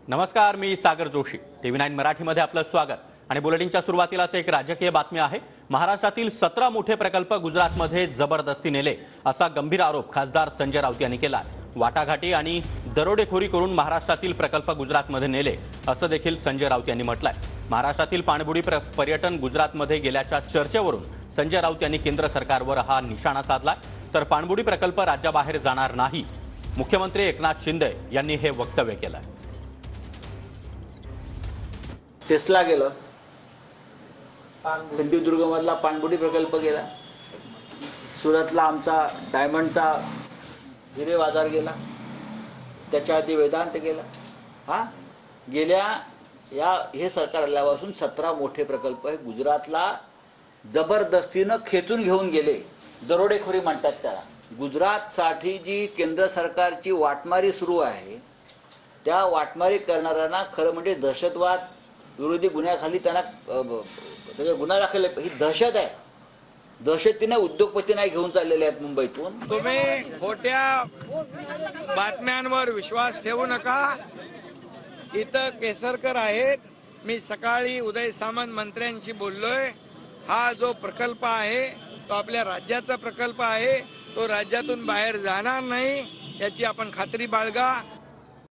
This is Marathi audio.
नमस्कार, मी सागर जोशी. TV9 मराठीमध्ये आपलं स्वागत. आणि बुलेटिनच्या सुरुवातीलाच एक राजकीय बातमी आहे. महाराष्ट्रातील 17 मोठे प्रकल्प गुजरातमध्ये जबरदस्ती नेले असा गंभीर आरोप खासदार संजय राऊत यांनी केला. वाटाघाटी आणि दरोडेखोरी करून महाराष्ट्रातील प्रकल्प गुजरातमध्ये नेले असं देखील संजय राऊत यांनी म्हटलंय. महाराष्ट्रातील पाणबुडी पर्यटन गुजरातमध्ये गेल्याच्या चर्चेवरून संजय राऊत यांनी केंद्र सरकारवर हा निशाणा साधलाय. तर पाणबुडी प्रकल्प राज्याबाहेर जाणार नाही, मुख्यमंत्री एकनाथ शिंदे यांनी हे वक्तव्य केलंय. टेस्ला गेलं, सिंधुदुर्गमधला पाणबुडी प्रकल्प गेला, सुरतला आमचा डायमंडचा हिरे बाजार गेला, त्याच्या आधी वेदांत गेला. हे सरकार आल्यापासून 17 मोठे प्रकल्प हे गुजरातला जबरदस्तीनं खेचून घेऊन गेले. दरोडेखोरी म्हणतात त्याला. गुजरातसाठी जी केंद्र सरकारची वाटमारी सुरू आहे, त्या वाटमारी करणाऱ्यांना खरं म्हणजे दहशतवाद विरोधी गुन्ह्याखाली त्यांना गुन्हा दाखल. ही दहशत आहे. दहशतीने उद्योगपती नाही घेऊन चाललेले आहेत मुंबईतून. तुम्ही खोट्या बातम्यांवर विश्वास ठेवू नका. इथं केसरकर आहेत. मी सकाळी उदय सामंत मंत्र्यांशी बोललोय. हा जो प्रकल्प आहे तो आपल्या राज्याचा प्रकल्प आहे. तो राज्यातून बाहेर जाणार नाही याची आपण खात्री बाळगा.